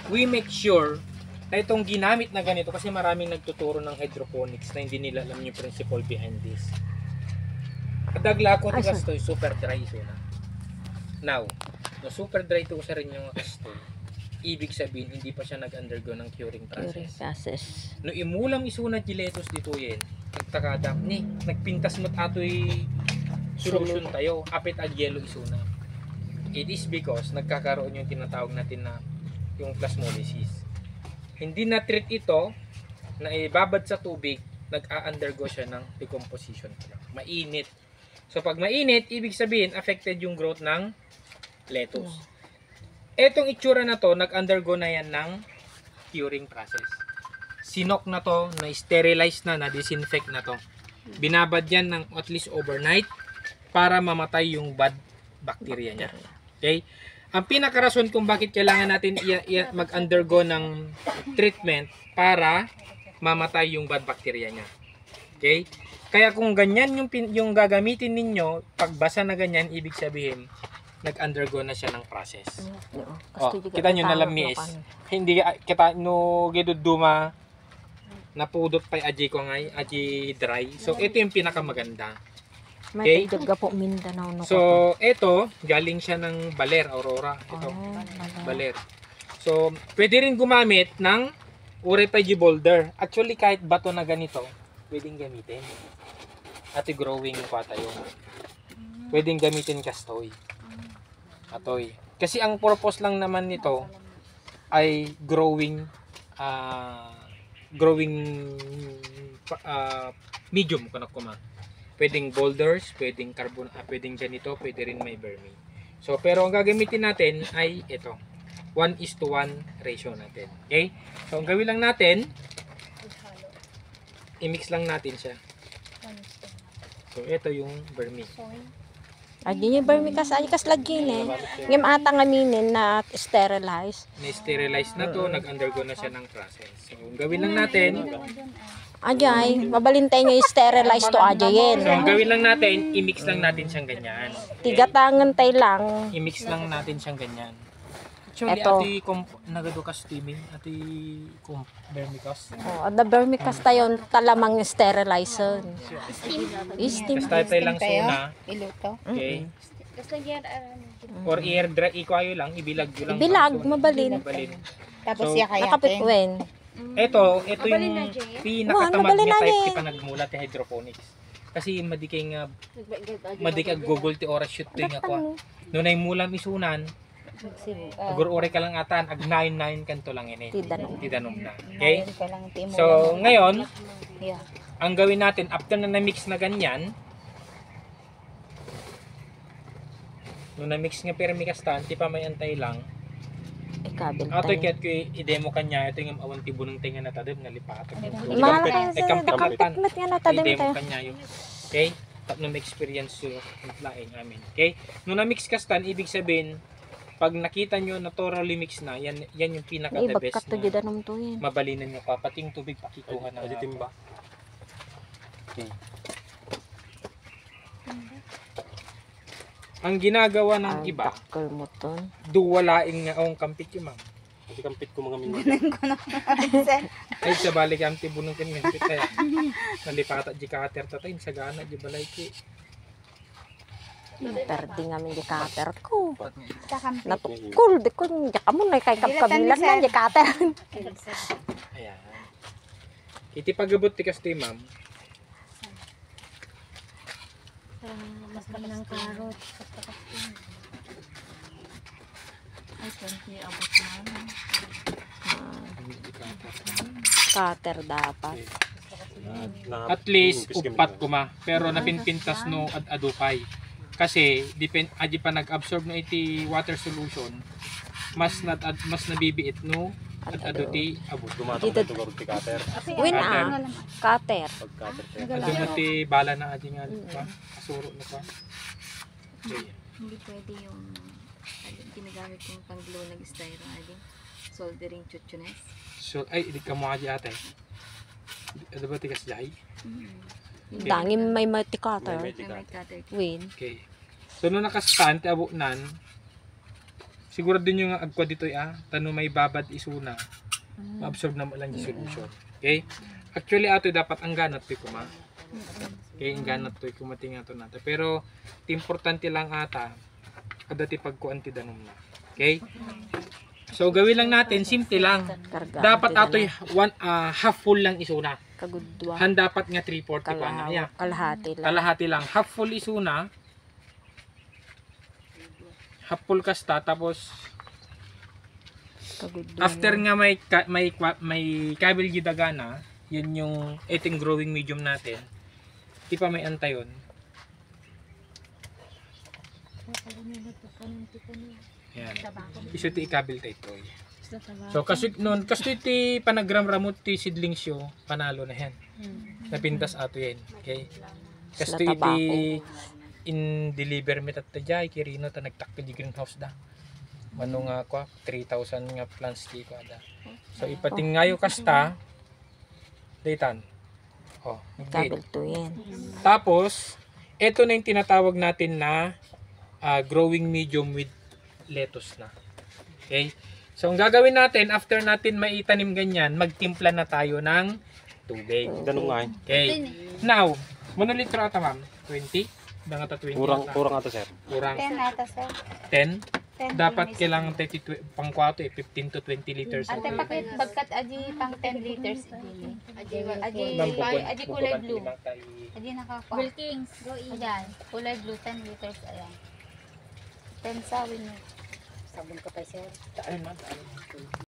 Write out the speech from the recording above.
we make sure na itong ginamit na ganito, kasi maraming nagtuturo ng hydroponics na hindi nila alam yung principle behind this. Dagla ko ito kastoy, super dry na. Now, no super dry ito sa rin yung kastoy, ibig sabihin hindi pa siya nag-undergo ng curing process. No imulam isuna giletos dito yan, nagtakadam ni, nagpintas mo't atoy solution tayo, apit ag yellow isuna. It is because nagkakaroon yung tinatawag natin na yung plasmolysis. Hindi na treat ito na ibabad sa tubig, nag-a-undergo siya ng decomposition. Mainit. So pag mainit, ibig sabihin affected yung growth ng lettuce. Etong itsura na to, nag-undergo na yan ng curing process. Sinok na to, na-sterilize na, na-disinfect na to. Binabad yan ng at least overnight para mamatay yung bad bacteria niya. Okay? Ang pinakarason kung bakit kailangan natin mag-undergo ng treatment para mamatay yung bad bacteria niya. Okay? Kaya kung ganyan yung gagamitin ninyo, pagbasa na ganyan, ibig sabihin, nag-undergo na siya ng process. Kita nyo na lamis. Hindi kita no giduduma napudot pa aji ko ngay, aji dry. So ito yung pinakamaganda. Okay? So, ito, galing siya ng Baler, Aurora. Ito, Baler. So, pwede rin gumamit ng Urepage boulder. Actually, kahit bato na ganito, pwedeng gamitin. At growing pa tayo. Pwedeng gamitin kastoy. Atoy. Kasi ang purpose lang naman nito ay growing medium kana kuma. Pwedeng boulders, pwedeng carbon, pwedeng ganito, pwede rin may vermi. So, pero ang gagamitin natin ay ito. 1:1 ratio natin. Okay? So, ang gawin lang natin, i-mix lang natin siya. So, ito yung vermi. Adi yung vermicast, ay kas lagin eh. Ngem ata ngaminin na sterilize. Na-sterilize na to, nag-undergo na siya ng process. So, ang gawin lang natin, ajay, mabalintay nga sterilize to ajayin. so, ang gawin lang natin, i-mix lang natin siyang ganyan. Tigatangan tay lang. I-mix lang natin siyang ganyan. Actually, Eto. ati nagadukas steaming, ati vermicast. Oh, the vermicast tayon talamang sterilize. Steam. Basta tayo lang suna. Iluto. Okay? Or air dry, ikaw lang, ibilag yun lang. Ibilag, mabalin. Tapos So, siya kaya Nakapitwen. Ito yung pinakatamad mabalin niya na type eh. ti panagmula ti hydroponics. Kasi madikay gugol ti oras shoot ti nga kwa. Nunay mulam isunan, ore ka lang atan, ag 9 kanto lang ini. Tidanom na. Okay? So, ngayon, ang gawin natin, after na na-mix na ganyan, nung na-mix nga permicastan, ti pa may antay lang, Ikabil ato tayo. kaya ko i-demo kanya, ito yung awan tibo ng tinga na tadib, nalipat. Mahal ka sa kampit nga natadim I-demo tayo. kanya yung, okay? Tapos experience yung laing amin. Okay? Nung na-mix kastan, ibig sabihin, pag nakita nyo na thoroughly mix na, yan yung pinaka the Ibag best ka to na danom to yun. mabalinan nyo pa. Pati yung tubig pakikuha na. timba. Okay. Ang ginagawa ng iba, Takal mo to. duwalaing nga ang kampit yung ma'am. Kasi kampit ko mga minyo. Ay sa balik ang tibunong kinipit kaya. Nalipata di kater tatay sa gana di balay ki. Perdi nga min di cutter ko. Kakampi. Natukul di ko di kamo na kay kabilan na di cutter. Ayan. Iti pagabot ti kasti ma'am. Mas ng karot. Cutter dapat. At least upat kuma pero napinpintas no adupay. Kasi adi pa nag-absorb no iti water solution mas nabibiit no at aduti abot. Tumatang Dito- ito ti cutter. Win cutter. Pag cutter. Adi mo ti bala na adi nga pa asuro na pa. Okay. Hindi pwede yung ginagamit kong pang-glow nag-styro adi. Soldering chuchunes. So ay di ka mo adi ate. Ano ba tigas jahay? Dangin may multi cutter. May May cutter. Win. Okay. So nung naka-stand ti abunan siguro din yung agwa dito tano may babad isuna. Ma-absorb na mo lang yung solution. Okay? Actually ato dapat ang ganat to kuma. Okay, ang ganat to kumating ato nato. Pero importante lang ata kada ti pagkuan ti danom na. Okay? So gawin lang natin simple lang. Karga. Dapat ato'y half full lang isuna. Kagudwa. Han dapat nga 3/4 pa na. Yeah. Kalahati lang. Kalahati lang. Half full isuna. Half full kasta tapos Kagudwa. after nga may kabil gidagana, yun yung eating growing medium natin. Di pa may antayon. Yan. Iso ti ikabil tayo ito. So kasi noon, kasi ti panagramramot ti seedlings yo, panalo na yan. Napintas ato yan. Okay? Kasi Sila iti tabako. in deliver met at tajay kirino ta nagtakpil di greenhouse da. Mano nga ko 3,000 nga plants di ko ada. So ipating ngayo kasta daytan. Oh, nag-date. Kabil to yan. Tapos ito na yung tinatawag natin na growing medium with lettuce na. Okay? So ang gagawin natin after natin maitanim ganyan, magtimpla na tayo ng tubig. Ganun nga eh. Okay. Now, mono litro ata ma'am? 20? Danga ta 20. Kurang ata sir. Kurang 10 ata sir. 10. 10 Dapat kinis. kailangan 30 pang kwato 15 to 20 liters. Ate pakit bagkat aji pang 10 liters idili. Aji kulay blue. Aji nakakuha. Wilkings. Ayan, kulay blue 10 liters ayan. 10 sawin mo. Sabon ka pa sir. Ayun ma'am.